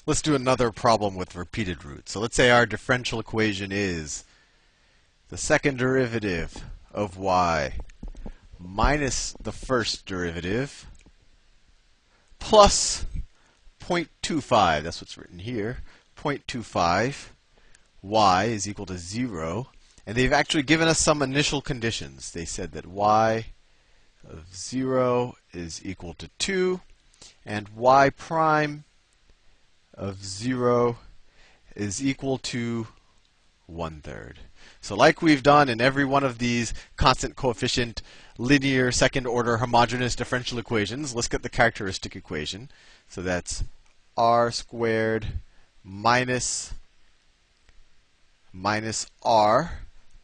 Let's do another problem with repeated roots. So let's say our differential equation is the second derivative of y minus the first derivative plus 0.25. That's what's written here. 0.25 y is equal to 0. And they've actually given us some initial conditions. They said that y of 0 is equal to 2, and y prime of 0 is equal to 1/3. So like we've done in every one of these constant coefficient linear second order homogeneous differential equations, let's get the characteristic equation. So that's r squared minus r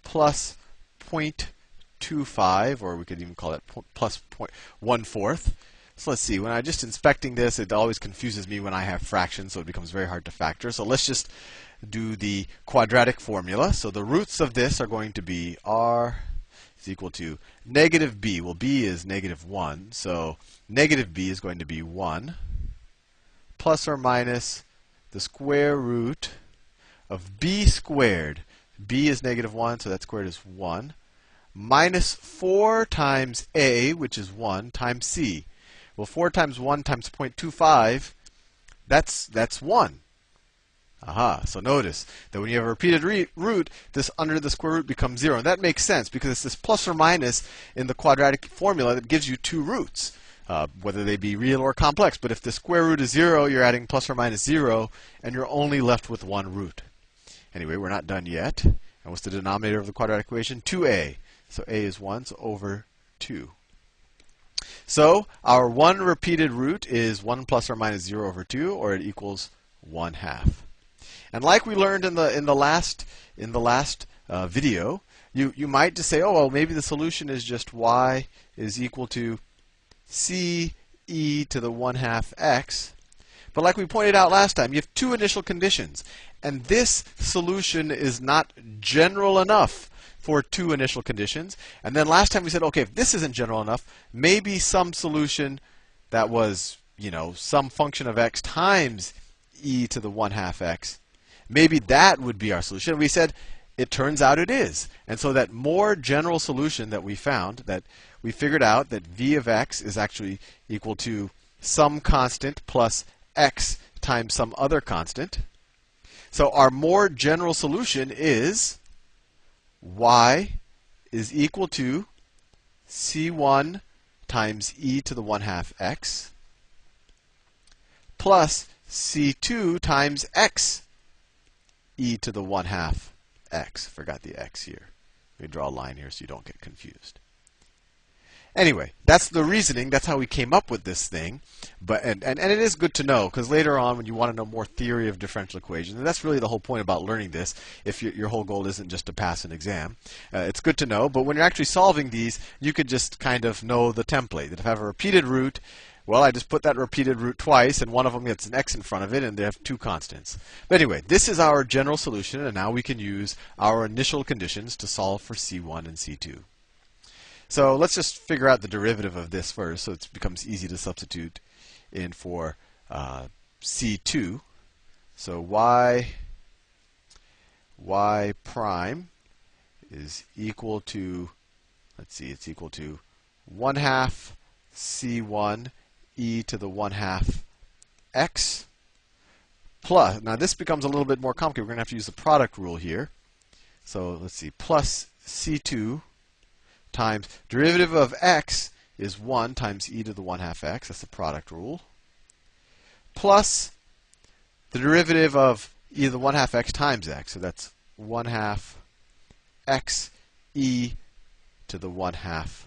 plus 0.25, or we could even call it plus 1/4. So let's see, when I'm just inspecting this, it always confuses me when I have fractions, so it becomes very hard to factor. So let's just do the quadratic formula. So the roots of this are going to be r is equal to negative b. Well, b is -1, so negative b is going to be 1 plus or minus the square root of b squared. b is -1, so that squared is 1, minus 4 times a, which is 1, times c. Well, 4 times 1 times 0.25, that's 1. Aha, so notice that when you have a repeated root, this under the square root becomes 0. And that makes sense because it's this plus or minus in the quadratic formula that gives you two roots, whether they be real or complex. But if the square root is 0, you're adding plus or minus 0, and you're only left with one root. Anyway, we're not done yet. And what's the denominator of the quadratic equation? 2a. So a is 1, so over 2. So our one repeated root is 1 plus or minus 0 over 2, or it equals 1/2. And like we learned in the last video, you might just say, oh well, maybe the solution is just y is equal to c e to the 1/2 x. But like we pointed out last time, you have two initial conditions, and this solution is not general enough for two initial conditions. And then last time we said, okay, if this isn't general enough, maybe some solution that was, some function of x times e to the 1/2 x, maybe that would be our solution. And we said, it turns out it is. And so that more general solution that we found, that we figured out that v of x is actually equal to some constant plus x times some other constant. So our more general solution is y is equal to c1 times e to the 1/2 x plus c2 times x e to the 1/2 x. Forgot the x here. Let me draw a line here so you don't get confused. Anyway, that's the reasoning. That's how we came up with this thing. But and it is good to know, because later on when you want to know more theory of differential equations, and that's really the whole point about learning this, if your whole goal isn't just to pass an exam, it's good to know. But when you're actually solving these, you could just kind of know the template. That if I have a repeated root, well, I just put that repeated root twice, and one of them gets an x in front of it, and they have two constants. But anyway, this is our general solution, and now we can use our initial conditions to solve for c1 and c2. So let's just figure out the derivative of this first, so it becomes easy to substitute in for c2. So y prime is equal to, let's see, it's equal to 1/2 c1 e to the 1/2 x plus, now this becomes a little bit more complicated. We're going to have to use the product rule here. So let's see, plus c2 times derivative of x is 1 times e to the 1/2 x. That's the product rule. Plus the derivative of e to the 1/2 x times x. So that's 1/2 x e to the 1/2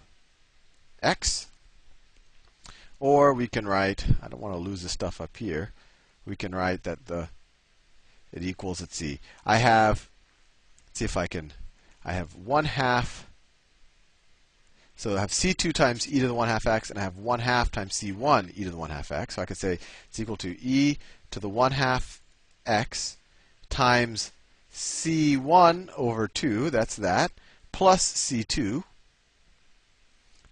x. Or we can write, I don't want to lose the stuff up here. We can write that it equals, let's see, I have 1/2. So I have c2 times e to the 1/2 x, and I have 1/2 times c1 e to the 1/2 x. So I could say it's equal to e to the 1/2 x times c1 over 2, that's that, plus c2.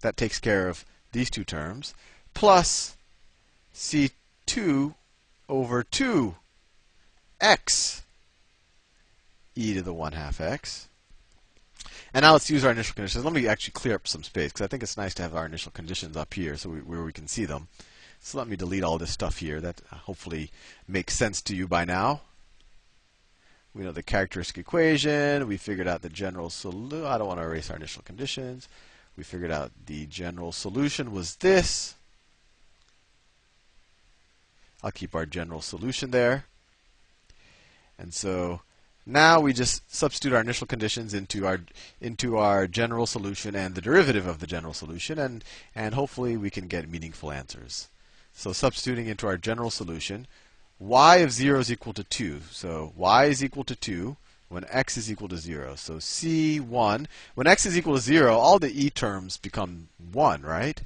That takes care of these two terms, plus c2 over 2 x e to the 1/2 x. And now let's use our initial conditions. Let me actually clear up some space, because I think it's nice to have our initial conditions up here so where we can see them. So let me delete all this stuff here. That hopefully makes sense to you by now. We know the characteristic equation. We figured out the general solution. I don't want to erase our initial conditions. We figured out the general solution was this. I'll keep our general solution there. And so now we just substitute our initial conditions into our general solution and the derivative of the general solution, and hopefully we can get meaningful answers. So substituting into our general solution, y of 0 is equal to 2. So y is equal to 2 when x is equal to 0. So C1, when x is equal to 0, all the e terms become 1, right?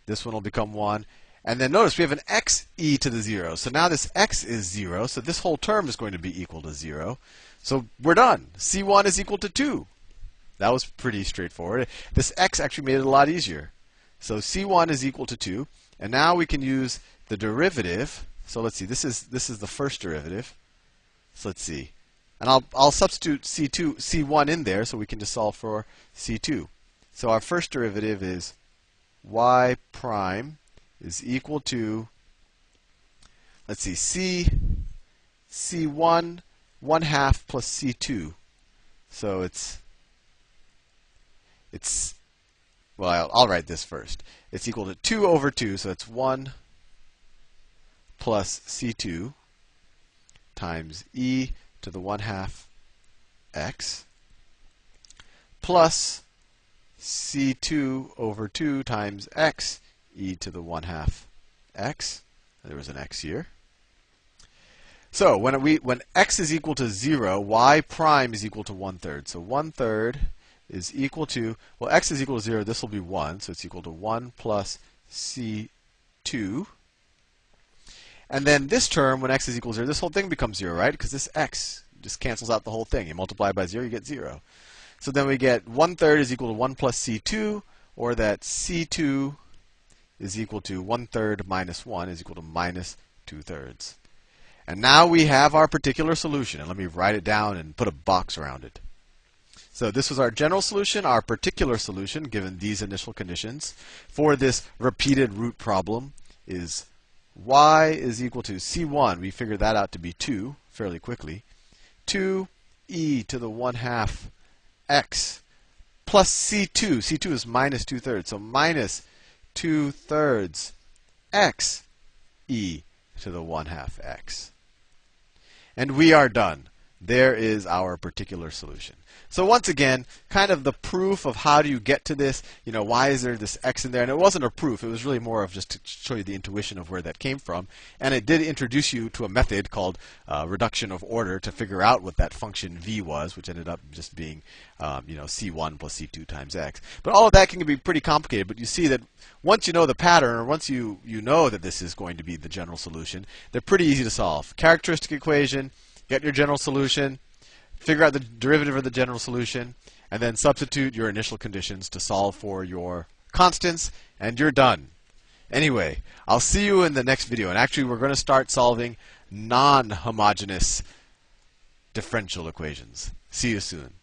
This one will become 1. And then notice we have an x e to the 0. So now this x is 0. So this whole term is going to be equal to 0. So we're done. C1 is equal to 2. That was pretty straightforward. This x actually made it a lot easier. So C1 is equal to 2. And now we can use the derivative. So let's see. This is the first derivative. So let's see. And I'll substitute C1 in there so we can just solve for C2. So our first derivative is y prime is equal to, let's see, C1 1/2 plus C2. So it's well, I'll write this first. It's equal to 2 over 2, so it's 1 plus C2 times e to the 1/2 x plus C2 over 2 times x e to the 1/2 x. There was an x here. So when x is equal to 0, y prime is equal to 1/3. So 1/3 is equal to, well, x is equal to 0. This will be 1, so it's equal to 1 plus C2. And then this term, when x is equal to 0, this whole thing becomes 0, right? Because this x just cancels out the whole thing. You multiply by 0, you get 0. So then we get 1/3 is equal to 1 plus C2, or that C2 is equal to 1/3 minus 1 is equal to minus 2/3. And now we have our particular solution. And let me write it down and put a box around it. So this was our general solution. Our particular solution, given these initial conditions, for this repeated root problem is y is equal to C1. We figured that out to be 2 fairly quickly. 2e to the 1/2 x plus C2. C2 is minus 2/3. So minus 2/3 x e to the 1/2 x. And we are done. There is our particular solution. So once again, kind of the proof of how do you get to this, why is there this x in there? And it wasn't a proof. It was really more of just to show you the intuition of where that came from. And it did introduce you to a method called reduction of order to figure out what that function v was, which ended up just being c1 plus c2 times x. But all of that can be pretty complicated. But you see that once you know the pattern, or once you know that this is going to be the general solution, they're pretty easy to solve. Characteristic equation, get your general solution, figure out the derivative of the general solution, and then substitute your initial conditions to solve for your constants, and you're done. Anyway, I'll see you in the next video. And actually, we're going to start solving non-homogeneous differential equations. See you soon.